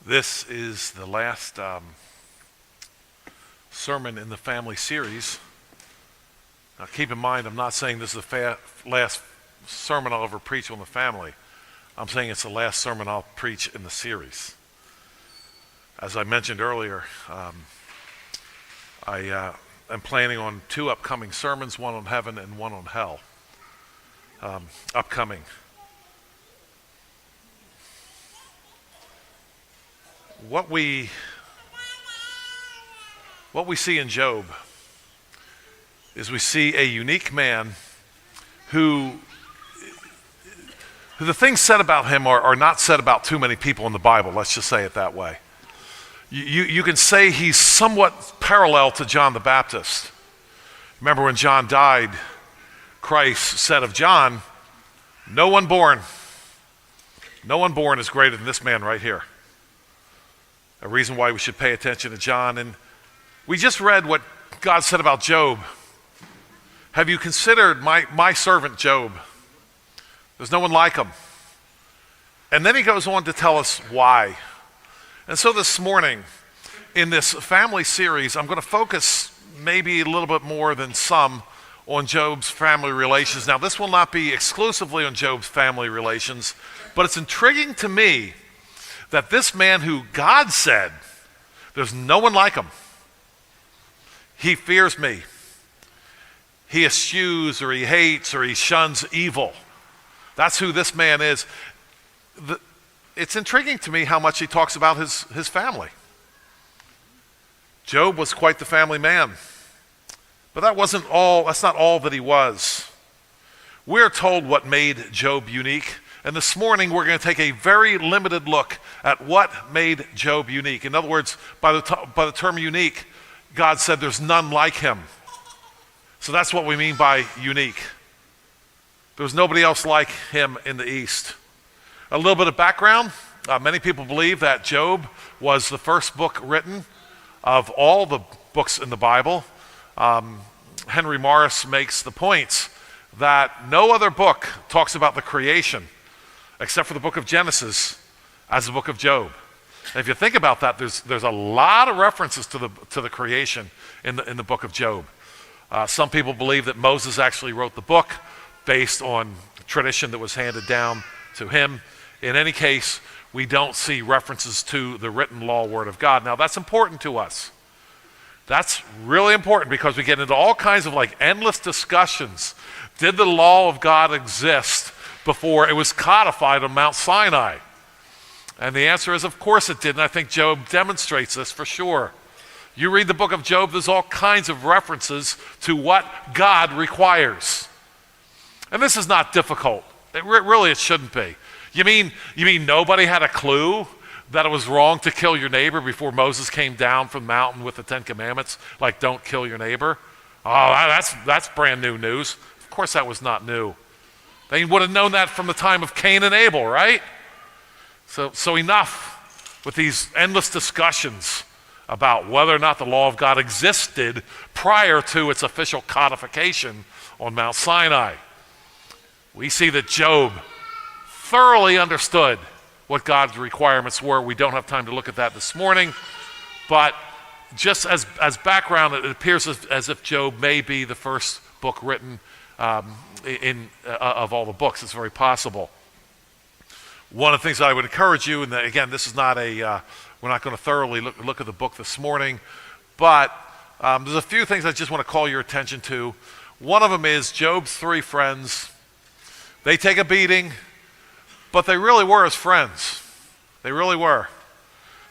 This is the last sermon in the family series. Now keep in mind, I'm not saying this is the last sermon I'll ever preach on the family. I'm saying it's the last sermon I'll preach in the series. As I mentioned earlier, I am planning on 2 upcoming sermons, one on heaven and one on hell. Upcoming. What we see in Job is we see a unique man who the things said about him are not said about too many people in the Bible. Let's just say it that way. You can say he's somewhat parallel to John the Baptist. Remember when John died, Christ said of John, no one born is greater than this man right here. A reason why we should pay attention to John. And we just read what God said about Job. Have you considered my servant Job? There's no one like him. And then he goes on to tell us why. And so this morning, in this family series, I'm going to focus maybe a little bit more than some on Job's family relations. Now, this will not be exclusively on Job's family relations, but it's intriguing to me that this man who God said, there's no one like him. He fears me. He eschews or he hates or he shuns evil. That's who this man is. It's intriguing to me how much he talks about his family. Job was quite the family man. But that's not all that he was. We're told what made Job unique. And this morning, we're going to take a very limited look at what made Job unique. In other words, by the term unique, God said there's none like him. So that's what we mean by unique. There's nobody else like him in the East. A little bit of background. Many people believe that Job was the first book written of all the books in the Bible. Henry Morris makes the points that no other book talks about the creation except for the book of Genesis as the book of Job. And if you think about that, there's a lot of references to the creation in the book of Job. Some people believe that Moses actually wrote the book based on tradition that was handed down to him. In any case, we don't see references to the written law word of God. Now, that's important to us. That's really important because we get into all kinds of endless discussions. Did the law of God exist before it was codified on Mount Sinai? And the answer is, of course it did, and I think Job demonstrates this for sure. You read the book of Job, there's all kinds of references to what God requires. And this is not difficult. It shouldn't be. You mean nobody had a clue that it was wrong to kill your neighbor before Moses came down from the mountain with the 10 Commandments, like don't kill your neighbor? Oh, that's brand new news. Of course that was not new. They would have known that from the time of Cain and Abel, right? So enough with these endless discussions about whether or not the law of God existed prior to its official codification on Mount Sinai. We see that Job thoroughly understood what God's requirements were. We don't have time to look at that this morning, but just as background, it appears as if Job may be the first book written of all the books. It's very possible. One of the things that I would encourage you, and again, this is not we're not going to thoroughly look at the book this morning, but there's a few things I just want to call your attention to. One of them is Job's 3 friends. They take a beating, but they really were his friends. They really were.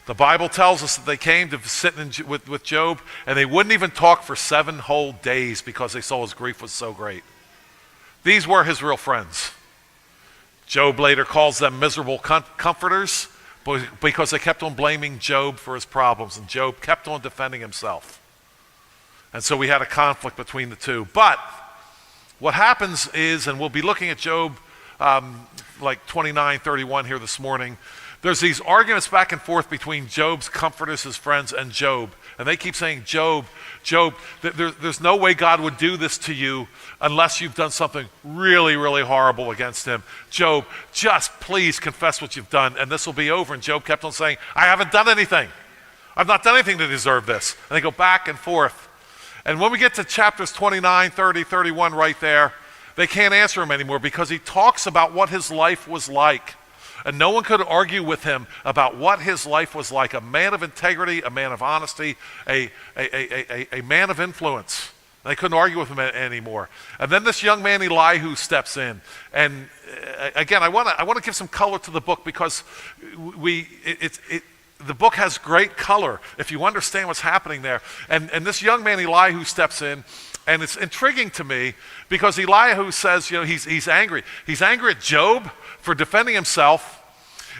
The Bible tells us that they came to sit with Job, and they wouldn't even talk for 7 whole days because they saw his grief was so great. These were his real friends. Job later calls them miserable comforters because they kept on blaming Job for his problems, and Job kept on defending himself. And so we had a conflict between the two. But what happens is, and we'll be looking at Job 29, 31 here this morning, There's these arguments back and forth between Job's comforters, his friends, and Job. And they keep saying, Job, there's no way God would do this to you unless you've done something really, really horrible against him. Job, just please confess what you've done, and this will be over. And Job kept on saying, I haven't done anything. I've not done anything to deserve this. And they go back and forth. And when we get to chapters 29, 30, 31 right there, they can't answer him anymore because he talks about what his life was like. And no one could argue with him about what his life was like. A man of integrity, a man of honesty, a man of influence. They couldn't argue with him anymore. And then this young man Elihu steps in. And again, I want to give some color to the book because the book has great color if you understand what's happening there. And this young man Elihu steps in. And it's intriguing to me because Elihu says, he's angry. He's angry at Job for defending himself,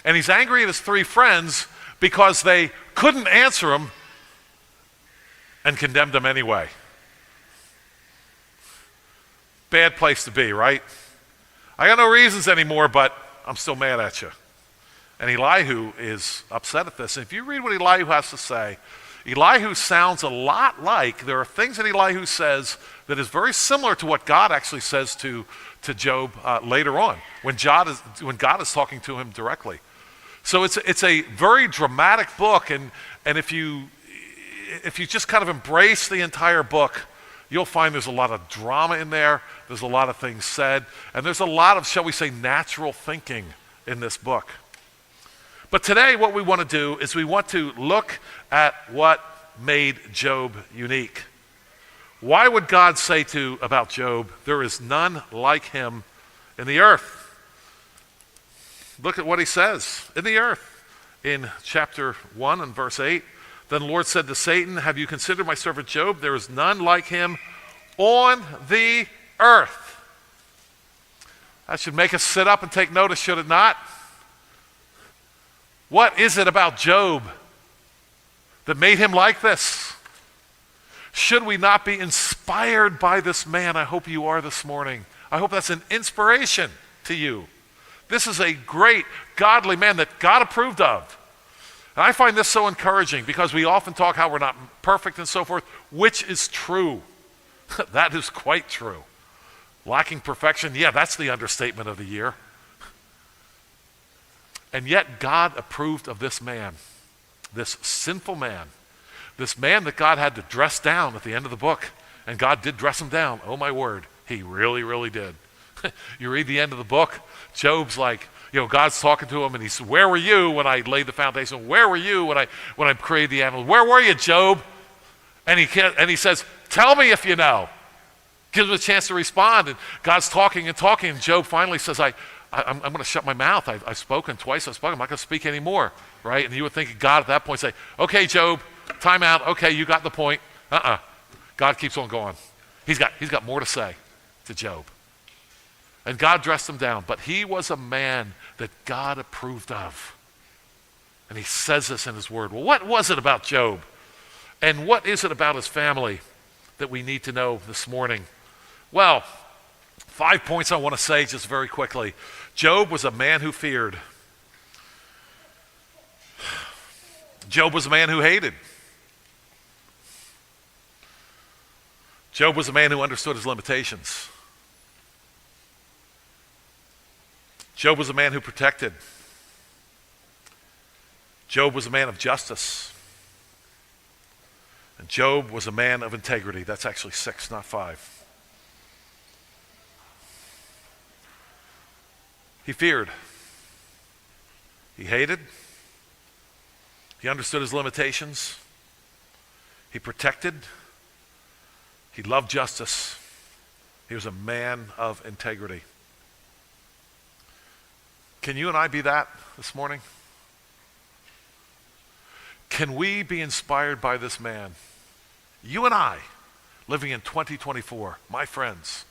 and he's angry at his three friends because they couldn't answer him and condemned him anyway. Bad place to be, right? I got no reasons anymore, but I'm still mad at you. And Elihu is upset at this. And if you read what Elihu has to say, Elihu sounds a lot like, there are things that Elihu says that is very similar to what God actually says to Job later on, when God is talking to him directly. So it's a very dramatic book, and if you just kind of embrace the entire book, you'll find there's a lot of drama in there, there's a lot of things said, and there's a lot of, shall we say, natural thinking in this book. But today what we want to do is we want to look at what made Job unique. Why would God say about Job, there is none like him in the earth? Look at what he says, in the earth. In chapter 1 and verse 8, then the Lord said to Satan, have you considered my servant Job? There is none like him on the earth. That should make us sit up and take notice, should it not? What is it about Job that made him like this? Should we not be inspired by this man? I hope you are this morning. I hope that's an inspiration to you. This is a great, godly man that God approved of. And I find this so encouraging because we often talk how we're not perfect and so forth, which is true. That is quite true. Lacking perfection, yeah, that's the understatement of the year. And yet God approved of this man, this sinful man, this man that God had to dress down at the end of the book. And God did dress him down. Oh my word, he really, really did. You read the end of the book, Job's like, God's talking to him and he said, where were you when I laid the foundation? Where were you when I created the animals? Where were you, Job? And he says, tell me if you know. Gives him a chance to respond. And God's talking and talking. And Job finally says, I'm going to shut my mouth. I've spoken twice. I'm not going to speak anymore, right? And you would think God at that point say, okay, Job, time out. Okay, you got the point. God keeps on going. He's got more to say to Job. And God dressed him down. But he was a man that God approved of. And he says this in his word. Well, what was it about Job? And what is it about his family that we need to know this morning? Well, 5 points I want to say just very quickly. Job was a man who feared. Job was a man who hated. Job was a man who understood his limitations. Job was a man who protected. Job was a man of justice. And Job was a man of integrity. That's actually 6, not 5. He feared. He hated. He understood his limitations. He protected. He loved justice. He was a man of integrity. Can you and I be that this morning? Can we be inspired by this man? You and I, living in 2024, my friends,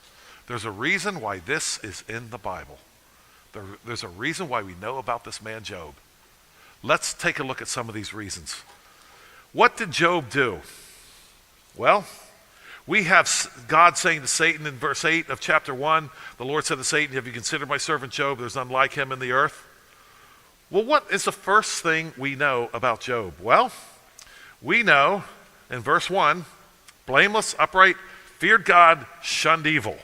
there's a reason why this is in the Bible. There's a reason why we know about this man Job. Let's take a look at some of these reasons. What did Job do? Well, we have God saying to Satan in verse 8 of chapter 1, the Lord said to Satan, have you considered my servant Job? There's none like him in the earth. Well, what is the first thing we know about Job? Well, we know in verse 1, blameless, upright, feared God, shunned evil.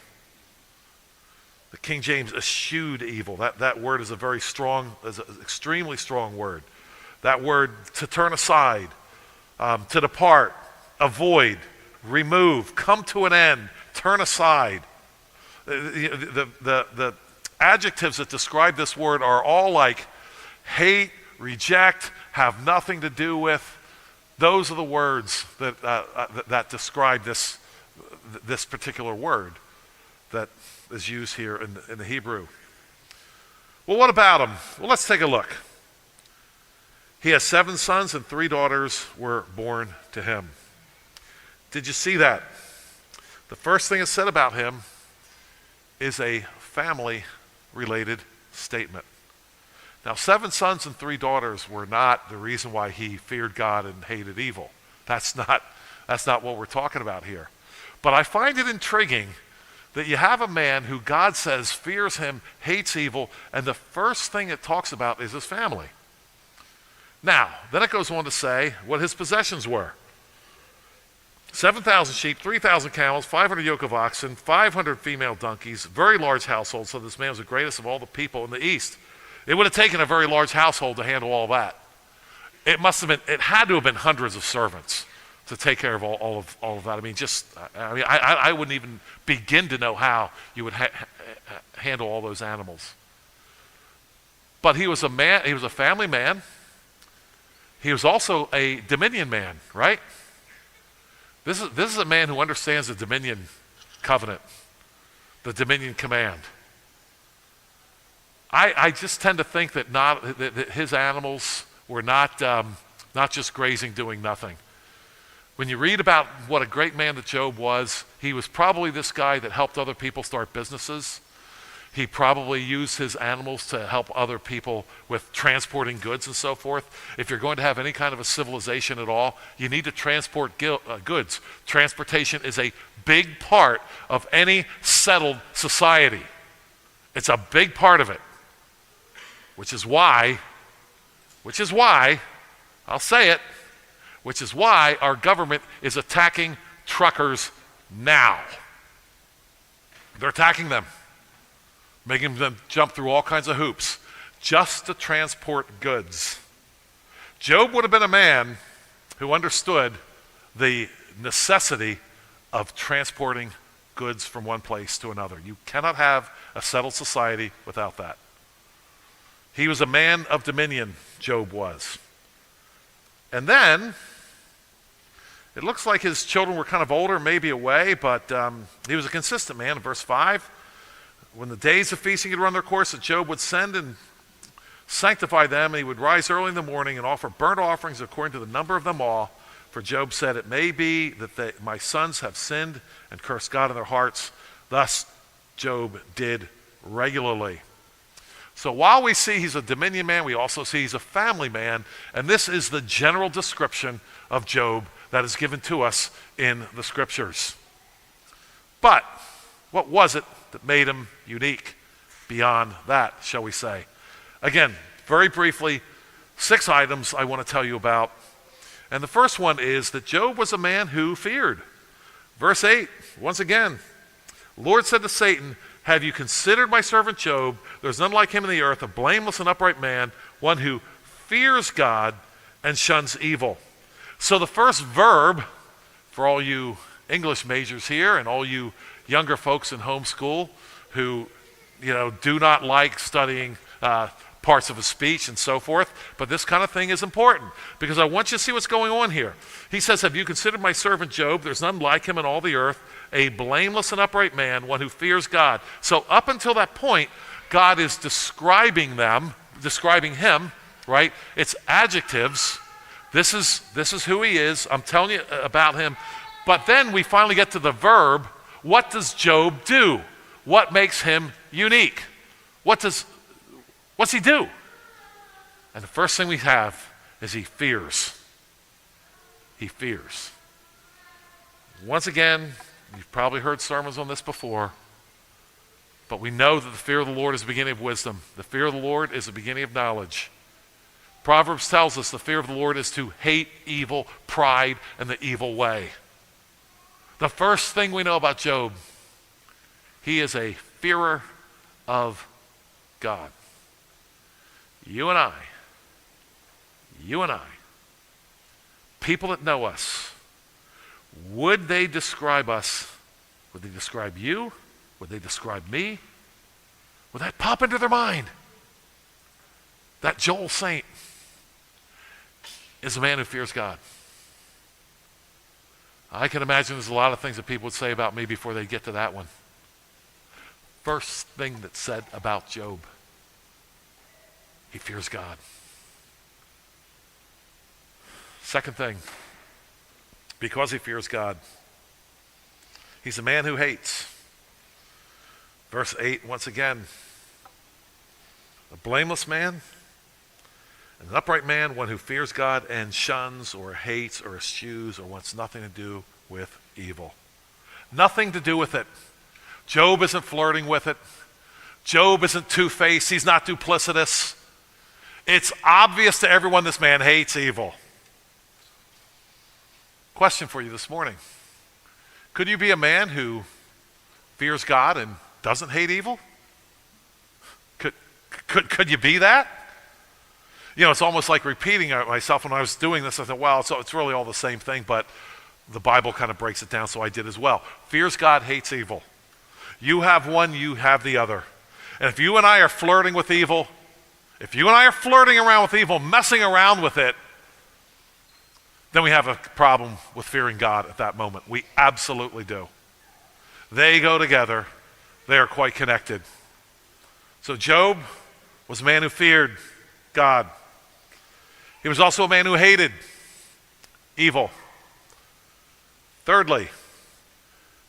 The King James eschewed evil. That word is a very strong, is an extremely strong word. That word to turn aside, to depart, avoid, remove, come to an end, turn aside. The adjectives that describe this word are all like hate, reject, have nothing to do with. Those are the words that describe this particular word that is used here in the Hebrew. Well, what about him? Well, let's take a look. He has 7 sons and 3 daughters were born to him. Did you see that? The first thing that's said about him is a family-related statement. Now, 7 sons and 3 daughters were not the reason why he feared God and hated evil. That's not what we're talking about here. But I find it intriguing that you have a man who God says fears him, hates evil, and the first thing it talks about is his family. Now, then it goes on to say what his possessions were. 7,000 sheep, 3,000 camels, 500 yoke of oxen, 500 female donkeys, very large household, so this man was the greatest of all the people in the East. It would have taken a very large household to handle all that. It had to have been hundreds of servants to take care of all of that. I wouldn't even begin to know how you would handle all those animals. But he was a man, he was a family man. He was also a dominion man, right? This is a man who understands the dominion covenant, the dominion command. I just tend to think that his animals were not just grazing, doing nothing. When you read about what a great man that Job was, he was probably this guy that helped other people start businesses. He probably used his animals to help other people with transporting goods and so forth. If you're going to have any kind of a civilization at all, you need to transport goods. Transportation is a big part of any settled society. It's a big part of it. Which is why, I'll say it, which is why our government is attacking truckers now. They're attacking them, making them jump through all kinds of hoops just to transport goods. Job would have been a man who understood the necessity of transporting goods from one place to another. You cannot have a settled society without that. He was a man of dominion, Job was. And then, it looks like his children were kind of older, maybe away, but he was a consistent man. In verse 5, when the days of feasting had run their course, that Job would send and sanctify them, and he would rise early in the morning and offer burnt offerings according to the number of them all. For Job said, it may be that my sons have sinned and cursed God in their hearts. Thus, Job did regularly. So while we see he's a dominion man, we also see he's a family man, and this is the general description of Job that is given to us in the scriptures. But what was it that made him unique beyond that, shall we say? Again, very briefly, 6 items I want to tell you about. And the first one is that Job was a man who feared. Verse 8, once again, the Lord said to Satan, have you considered my servant Job? There's none like him in the earth, a blameless and upright man, one who fears God and shuns evil. So the first verb, for all you English majors here and all you younger folks in homeschool who, do not like studying parts of a speech and so forth, but this kind of thing is important because I want you to see what's going on here. He says, have you considered my servant Job? There's none like him in all the earth, a blameless and upright man, one who fears God. So up until that point, God is describing him, right? It's adjectives. This is who he is. I'm telling you about him. But then we finally get to the verb. What does Job do? What makes him unique? What's he do? And the first thing we have is he fears. He fears. Once again, you've probably heard sermons on this before, but we know that the fear of the Lord is the beginning of wisdom. The fear of the Lord is the beginning of knowledge. Proverbs tells us the fear of the Lord is to hate evil, pride, and the evil way. The first thing we know about Job, he is a fearer of God. You and I, people that know us, would they describe us? Would they describe you? Would they describe me? Would that pop into their mind? That Joel saint is a man who fears God. I can imagine there's a lot of things that people would say about me before they get to that one. First thing that's said about Job, he fears God. Second thing, because he fears God, he's a man who hates. Verse 8, once again, a blameless man, an upright man, one who fears God and shuns or hates or eschews or wants nothing to do with evil. Nothing to do with it. Job isn't flirting with it. Job isn't two-faced. He's not duplicitous. It's obvious to everyone this man hates evil. Question for you this morning. Could you be a man who fears God and doesn't hate evil? Could you be that? You know, it's almost like repeating myself. When I was doing this, I thought, well, it's really all the same thing, but the Bible kind of breaks it down, so I did as well. Fears God, hates evil. You have one, you have the other. And if you and I are flirting with evil, if you and I are flirting around with evil, messing around with it, then we have a problem with fearing God at that moment. We absolutely do. They go together. They are quite connected. So Job was a man who feared God. He was also a man who hated evil. Thirdly,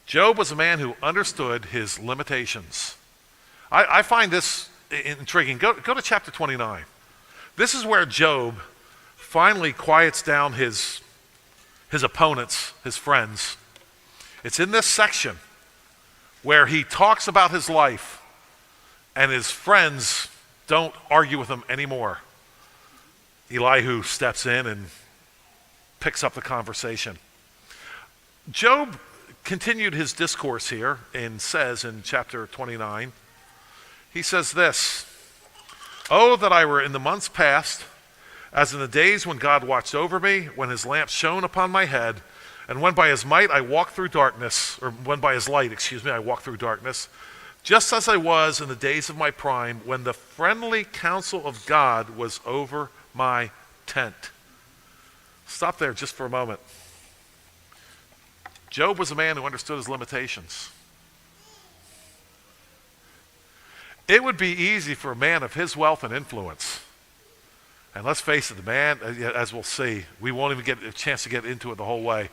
Job was a man who understood his limitations. I find this intriguing. Go to chapter 29. This is where Job finally quiets down his opponents, his friends. It's in this section where he talks about his life and his friends don't argue with him anymore. Elihu steps in and picks up the conversation. Job continued his discourse here and says in chapter 29, he says this, "Oh, that I were in the months past, as in the days when God watched over me, when his lamp shone upon my head, and when by his might I walked through darkness, or when by his light, I walked through darkness, just as I was in the days of my prime, when the friendly counsel of God was over my tent." Stop there just for a moment. Job was a man who understood his limitations. It would be easy for a man of his wealth and influence. And let's face it, the man, as we'll see, we won't even get a chance to get into it the whole way,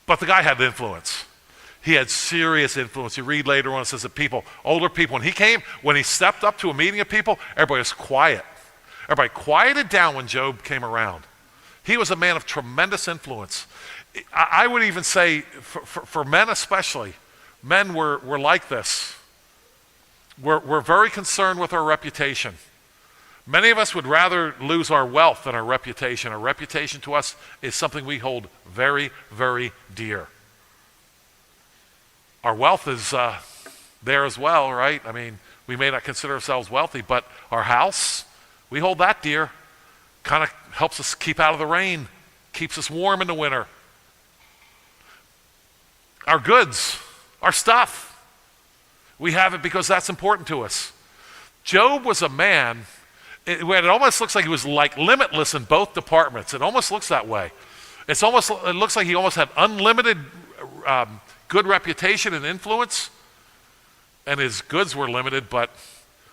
but the guy had influence. He had serious influence. You read later on, it says that people, older people, when he stepped up to a meeting of people, everybody was quiet. Everybody quieted down when Job came around. He was a man of tremendous influence. I would even say, for men especially, men were like this. We're very concerned with our reputation. Many of us would rather lose our wealth than our reputation. Our reputation to us is something we hold very, very dear. Our wealth is there as well, right? I mean, we may not consider ourselves wealthy, but our house, we hold that dear. Kind of helps us keep out of the rain, keeps us warm in the winter. Our goods, our stuff, we have it because that's important to us. Job was a man, it almost looks like he was like limitless in both departments. It almost looks that way. It looks like he almost had unlimited good reputation and influence, and his goods were limited, but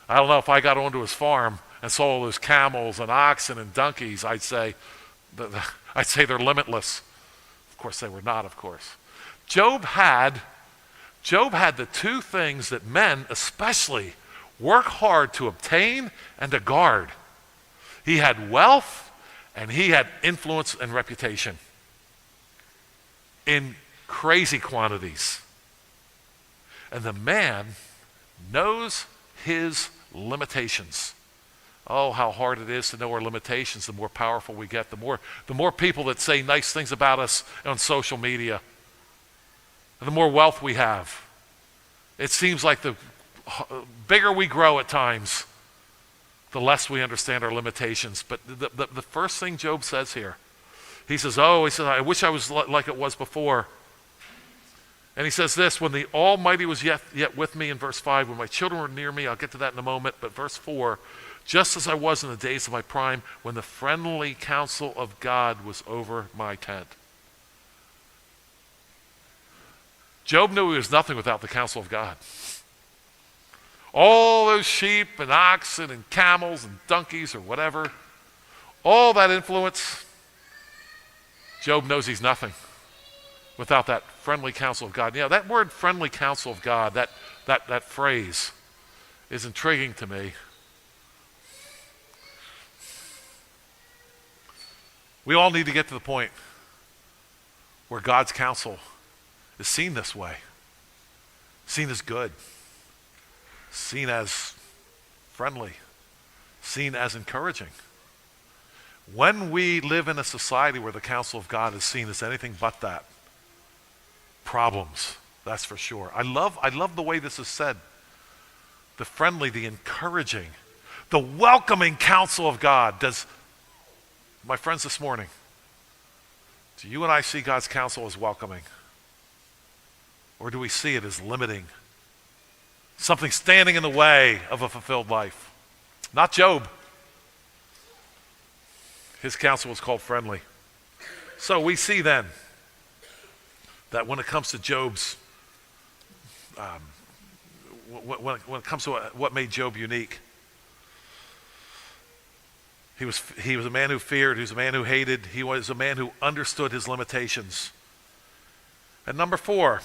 I don't know, if I got onto his farm and saw all those camels and oxen and donkeys, I'd say they're limitless. Of course, they were not, of course. Job had the two things that men especially work hard to obtain and to guard. He had wealth and he had influence and reputation in crazy quantities. And the man knows his limitations. Oh, how hard it is to know our limitations. The more powerful we get, the more people that say nice things about us on social media, and the more wealth we have. It seems like the bigger we grow at times, the less we understand our limitations. But the first thing Job says here, he says, I wish I was like it was before. And he says this, when the Almighty was yet with me, in verse 5, when my children were near me, I'll get to that in a moment, but verse 4, just as I was in the days of my prime, when the friendly counsel of God was over my tent. Job knew he was nothing without the counsel of God. All those sheep and oxen and camels and donkeys or whatever, all that influence, Job knows he's nothing without that friendly counsel of God. That word friendly counsel of God, that phrase is intriguing to me. We all need to get to the point where God's counsel is seen this way, seen as good, seen as friendly, seen as encouraging. When we live in a society where the counsel of God is seen as anything but that, problems, that's for sure. I love the way this is said. The friendly, the encouraging, the welcoming counsel of God. My friends, this morning, do you and I see God's counsel as welcoming? Or do we see it as limiting? Something standing in the way of a fulfilled life? Not Job. His counsel was called friendly. So we see then that when it comes to Job's, when it comes to what made Job unique, he was a man who feared, he was a man who hated, he was a man who understood his limitations. And number 4,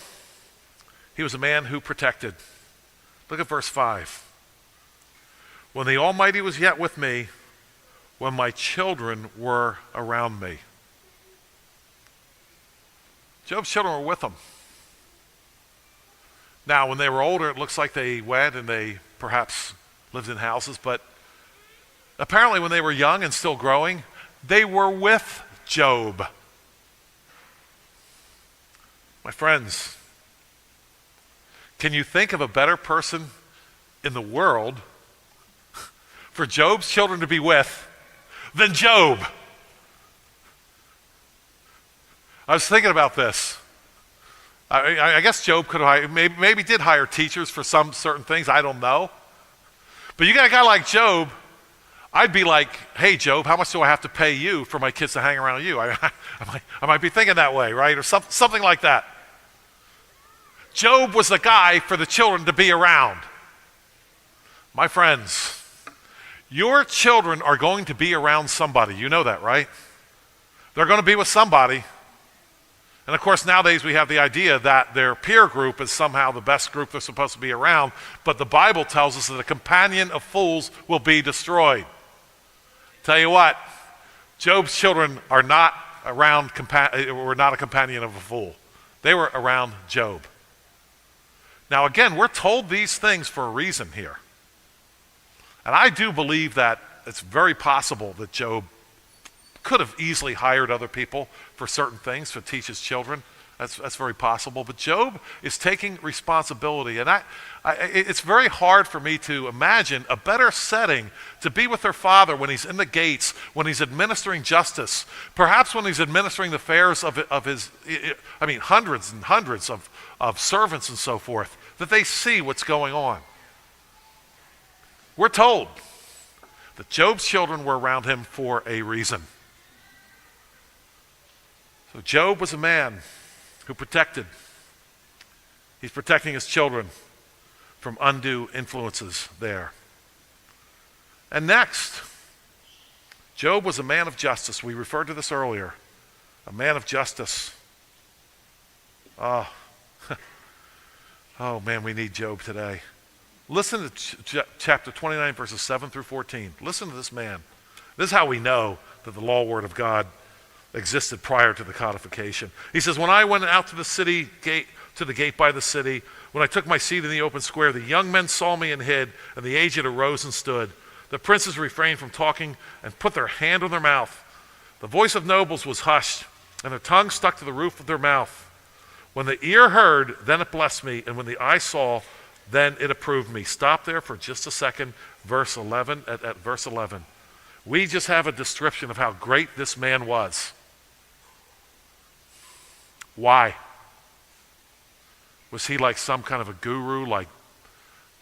he was a man who protected. Look at verse 5. When the Almighty was yet with me, when my children were around me. Job's children were with him. Now, when they were older, it looks like they went and they perhaps lived in houses, but apparently when they were young and still growing, they were with Job. My friends, can you think of a better person in the world for Job's children to be with than Job? I was thinking about this. I guess Job could have maybe did hire teachers for some certain things. I don't know. But you got a guy like Job, I'd be like, hey, Job, how much do I have to pay you for my kids to hang around you? I might be thinking that way, right? Or something like that. Job was the guy for the children to be around. My friends, your children are going to be around somebody. You know that, right? They're going to be with somebody. And of course, nowadays we have the idea that their peer group is somehow the best group they're supposed to be around. But the Bible tells us that a companion of fools will be destroyed. Tell you what, Job's children were not a companion of a fool. They were around Job. Now again, we're told these things for a reason here. And I do believe that it's very possible that Job could have easily hired other people for certain things to teach his children. That's very possible. But Job is taking responsibility. And it's very hard for me to imagine a better setting to be with their father when he's in the gates, when he's administering justice, perhaps when he's administering the affairs of his, hundreds and hundreds of servants and so forth, that they see what's going on. We're told that Job's children were around him for a reason. So Job was a man who protected. He's protecting his children from undue influences there. And next, Job was a man of justice. We referred to this earlier. A man of justice. Oh man, we need Job today. Listen to chapter 29, verses 7 through 14. Listen to this man. This is how we know that the law word of God existed prior to the codification. He says, when I went out to the gate by the city, when I took my seat in the open square, the young men saw me and hid, and the aged arose and stood. The princes refrained from talking and put their hand on their mouth. The voice of nobles was hushed, and their tongue stuck to the roof of their mouth. When the ear heard, then it blessed me, and when the eye saw, then it approved me. Stop there for just a second, verse 11. At verse 11. We just have a description of how great this man was. Why? Was he like some kind of a guru, like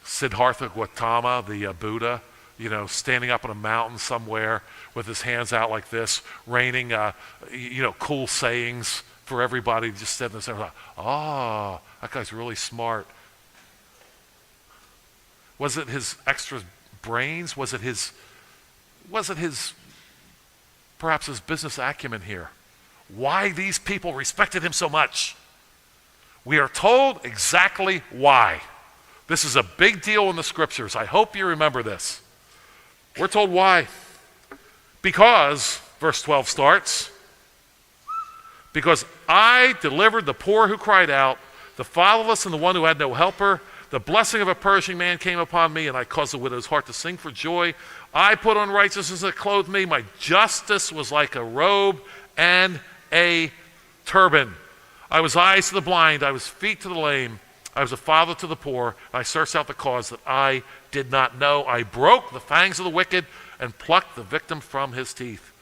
Siddhartha Gautama, the Buddha, standing up on a mountain somewhere with his hands out like this, raining, cool sayings for everybody, just sitting there like, oh, that guy's really smart. Was it his extra brains? Was it his perhaps his business acumen here? Why these people respected him so much? We are told exactly why. This is a big deal in the scriptures. I hope you remember this. We're told why. Because, verse 12 starts, because I delivered the poor who cried out, the fatherless and the one who had no helper. The blessing of a perishing man came upon me, and I caused the widow's heart to sing for joy. I put on righteousness that clothed me. My justice was like a robe and a turban. I was eyes to the blind. I was feet to the lame. I was a father to the poor. I searched out the cause that I did not know. I broke the fangs of the wicked and plucked the victim from his teeth.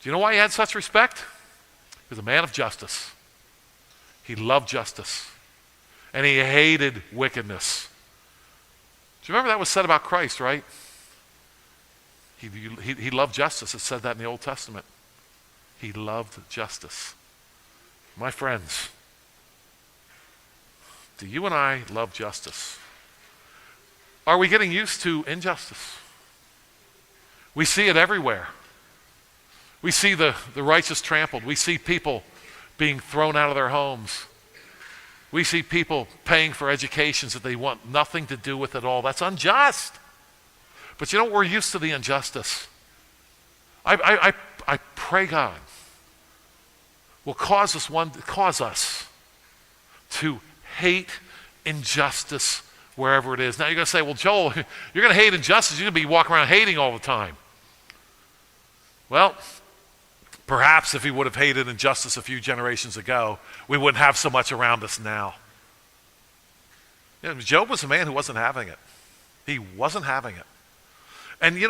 Do you know why he had such respect? He was a man of justice. He loved justice. And he hated wickedness. Do you remember that was said about Christ, right? He loved justice. It said that in the Old Testament. He loved justice. My friends, do you and I love justice? Are we getting used to injustice? We see it everywhere. We see the righteous trampled. We see people being thrown out of their homes. We see people paying for educations that they want nothing to do with at all. That's unjust. But we're used to the injustice. I pray God will cause us to hate injustice wherever it is. Now you're going to say, well, Joel, you're going to hate injustice. You're going to be walking around hating all the time. Well, perhaps if he would have hated injustice a few generations ago, we wouldn't have so much around us now. Job was a man who wasn't having it. He wasn't having it. And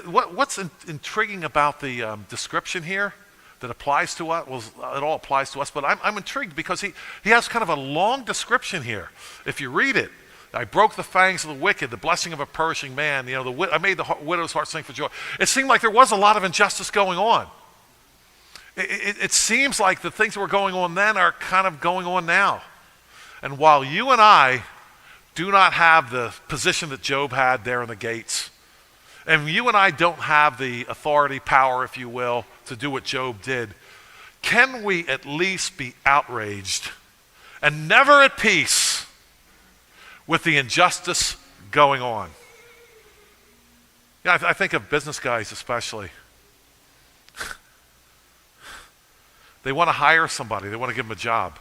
what's intriguing about the description here that applies to us, well, it all applies to us, but I'm intrigued because he has kind of a long description here. If you read it, I broke the fangs of the wicked, the blessing of a perishing man, I made the widow's heart sing for joy. It seemed like there was a lot of injustice going on. It seems like the things that were going on then are kind of going on now. And while you and I do not have the position that Job had there in the gates, and you and I don't have the authority, power, if you will, to do what Job did, can we at least be outraged and never at peace with the injustice going on? I think of business guys especially. They want to hire somebody. They want to give them a job.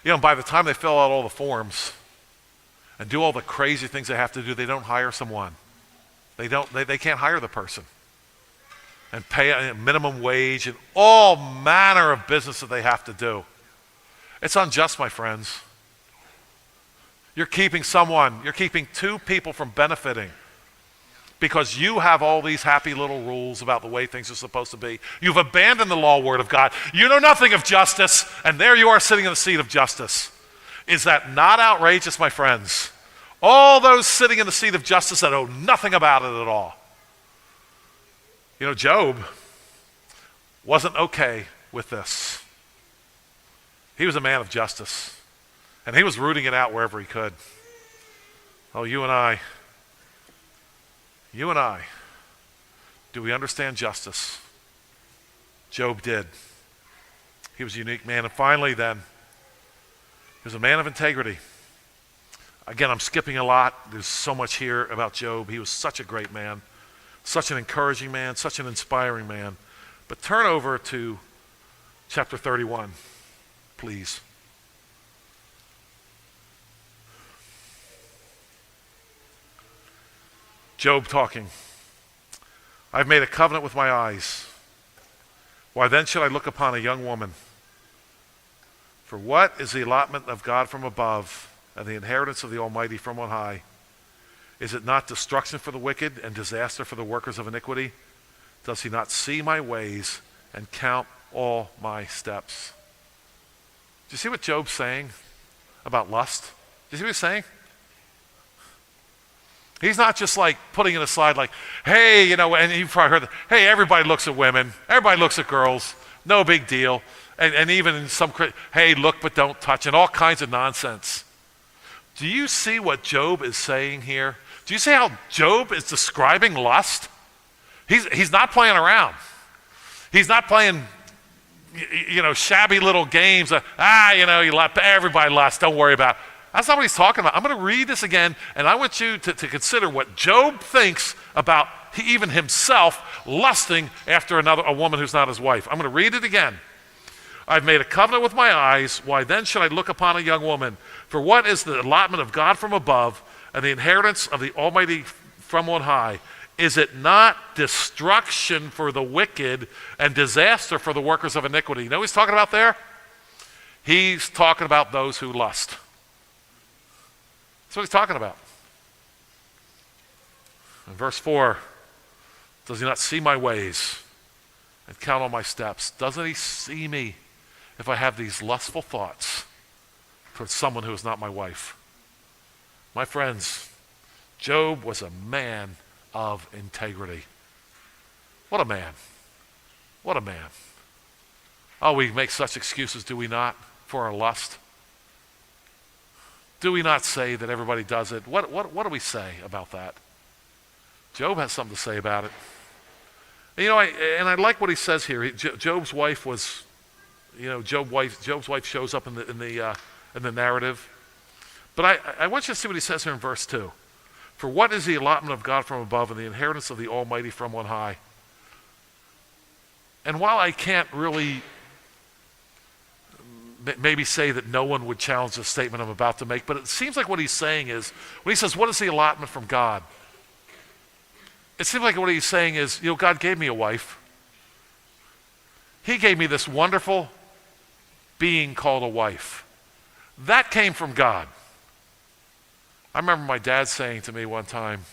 By the time they fill out all the forms and do all the crazy things they have to do, they don't hire someone. They can't hire the person and pay a minimum wage and all manner of business that they have to do. It's unjust, my friends. You're keeping two people from benefiting because you have all these happy little rules about the way things are supposed to be. You've abandoned the law word of God. You know nothing of justice, and there you are sitting in the seat of justice. Is that not outrageous, my friends? All those sitting in the seat of justice that know nothing about it at all. Job wasn't okay with this. He was a man of justice, and he was rooting it out wherever he could. Oh, you and I, do we understand justice? Job did. He was a unique man. And finally then, he was a man of integrity. Again, I'm skipping a lot. There's so much here about Job. He was such a great man, such an encouraging man, such an inspiring man. But turn over to chapter 31, please. Job talking. I've made a covenant with my eyes. Why then should I look upon a young woman? For what is the allotment of God from above and the inheritance of the Almighty from on high? Is it not destruction for the wicked and disaster for the workers of iniquity? Does he not see my ways and count all my steps? Do you see what Job's saying about lust? Do you see what he's saying? He's not just like putting it aside like, hey, and you've probably heard that, hey, everybody looks at women. Everybody looks at girls. No big deal. And even in some, hey, look but don't touch, and all kinds of nonsense. Do you see what Job is saying here? Do you see how Job is describing lust? He's not playing around. He's not playing, shabby little games. Everybody lusts, don't worry about it. That's not what he's talking about. I'm going to read this again, and I want you to consider what Job thinks about even himself lusting after a woman who's not his wife. I'm going to read it again. I've made a covenant with my eyes. Why then should I look upon a young woman? For what is the allotment of God from above and the inheritance of the Almighty from on high? Is it not destruction for the wicked and disaster for the workers of iniquity? You know what he's talking about there? He's talking about those who lust. That's what he's talking about. In verse 4, does he not see my ways and count all my steps? Doesn't he see me if I have these lustful thoughts towards someone who is not my wife? My friends, Job was a man of integrity. What a man. What a man. Oh, we make such excuses, do we not, for our lust? Do we not say that everybody does it? What do we say about that? Job has something to say about it. And I like what he says here. Job's wife was, Job's wife shows up in the narrative. But I want you to see what he says here in verse 2. For what is the allotment of God from above and the inheritance of the Almighty from on high? And while I can't really maybe say that no one would challenge the statement I'm about to make, but it seems like what he's saying is, when he says, what is the allotment from God? It seems like what he's saying is, God gave me a wife. He gave me this wonderful being called a wife. That came from God. I remember my dad saying to me one time,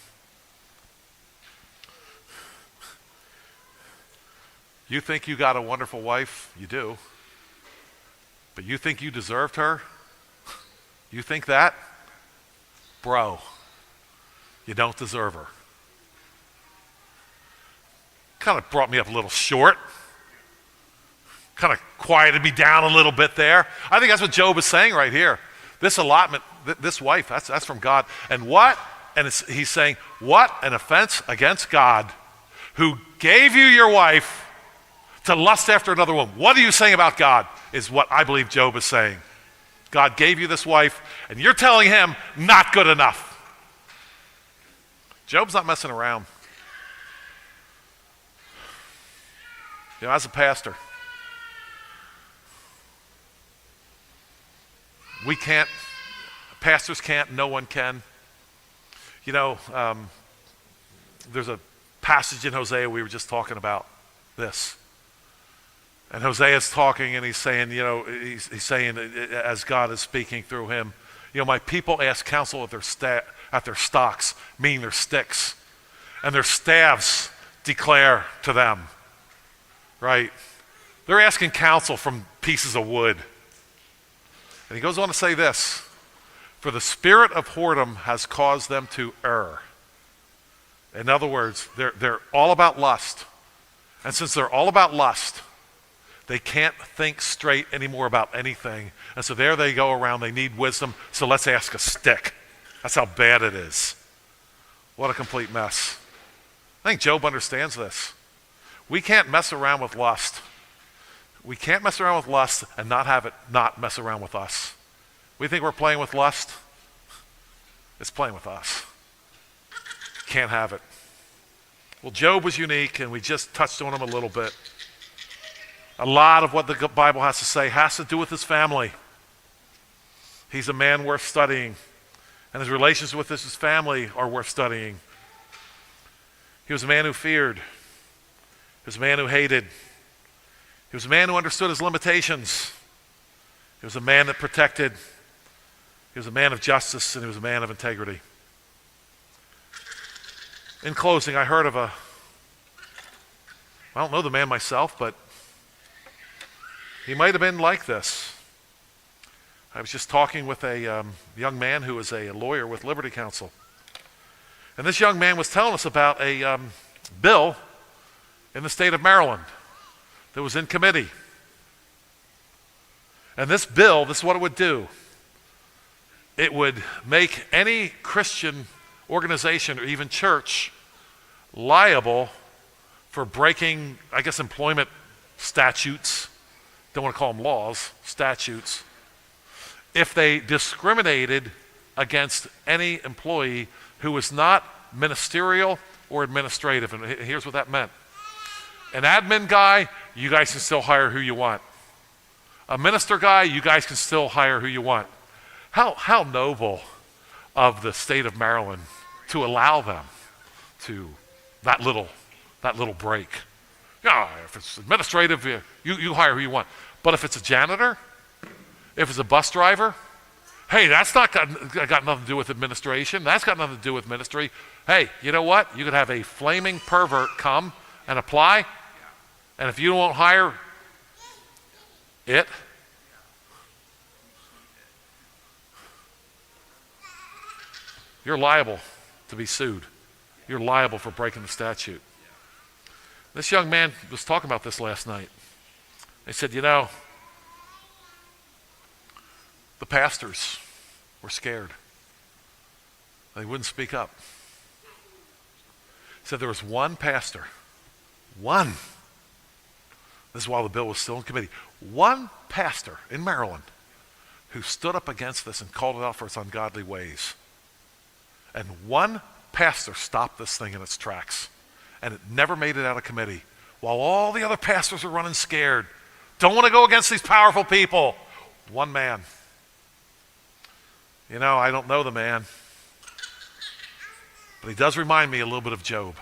you think you got a wonderful wife? You do. But you think you deserved her? You think that? Bro, you don't deserve her. Kind of brought me up a little short. Kind of quieted me down a little bit there. I think that's what Job is saying right here. This allotment, this wife, that's from God. And what? And he's saying, what an offense against God, who gave you your wife to lust after another woman. What are you saying about God? Is what I believe Job is saying. God gave you this wife, and you're telling him, not good enough. Job's not messing around. As a pastor, we can't, pastors can't, no one can. There's a passage in Hosea, we were just talking about this. And Hosea's talking and he's saying, he's saying as God is speaking through him, my people ask counsel at their stocks, meaning their sticks, and their staffs declare to them, right? They're asking counsel from pieces of wood. And he goes on to say this, for the spirit of whoredom has caused them to err. In other words, they're all about lust. And since they're all about lust, they can't think straight anymore about anything. And so there they go around. They need wisdom. So let's ask a stick. That's how bad it is. What a complete mess. I think Job understands this. We can't mess around with lust. We can't mess around with lust and not have it not mess around with us. We think we're playing with lust. It's playing with us. Can't have it. Well, Job was unique, and we just touched on him a little bit. A lot of what the Bible has to say has to do with his family. He's a man worth studying, and his relations with his family are worth studying. He was a man who feared. He was a man who hated. He was a man who understood his limitations. He was a man that protected. He was a man of justice, and he was a man of integrity. In closing, I heard of I don't know the man myself, but he might have been like this. I was just talking with a young man who is a lawyer with Liberty Counsel. And this young man was telling us about a bill in the state of Maryland that was in committee. And this bill, this is what it would do. It would make any Christian organization or even church liable for breaking, I guess, employment statutes. Don't want to call them laws, statutes. If they discriminated against any employee who was not ministerial or administrative. And here's what that meant. An admin guy, you guys can still hire who you want. A minister guy, you guys can still hire who you want. How noble of the state of Maryland to allow them to that little break. Yeah, if it's administrative, you hire who you want. But if it's a janitor, if it's a bus driver, hey, that's not got nothing to do with administration. That's got nothing to do with ministry. Hey, you know what? You could have a flaming pervert come and apply, and if you won't hire it, you're liable to be sued. You're liable for breaking the statute. This young man was talking about this last night. They said, you know, the pastors were scared. They wouldn't speak up. He said there was one pastor, one. This is while the bill was still in committee. One pastor in Maryland who stood up against this and called it out for its ungodly ways. And one pastor stopped this thing in its tracks. And it never made it out of committee. While all the other pastors are running scared. Don't want to go against these powerful people. One man. You know, I don't know the man. But he does remind me a little bit of Job.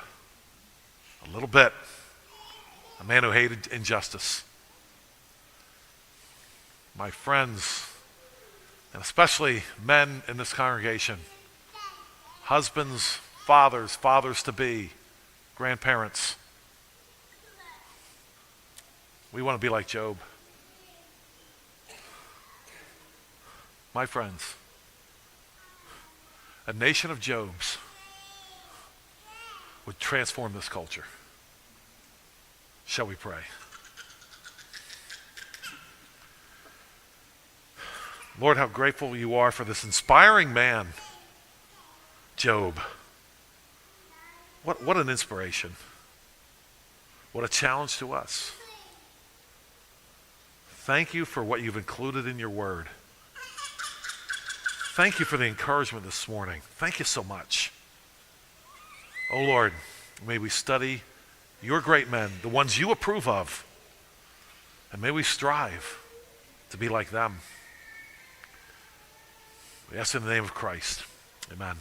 A little bit. A man who hated injustice. My friends, and especially men in this congregation, husbands, fathers-to-be, grandparents, we want to be like Job. My friends, a nation of Jobs would transform this culture. Shall we pray? Lord, how grateful you are for this inspiring man, Job. What an inspiration. What a challenge to us. Thank you for what you've included in your word. Thank you for the encouragement this morning. Thank you so much. Oh Lord, may we study your great men, the ones you approve of, and may we strive to be like them. We ask in the name of Christ. Amen.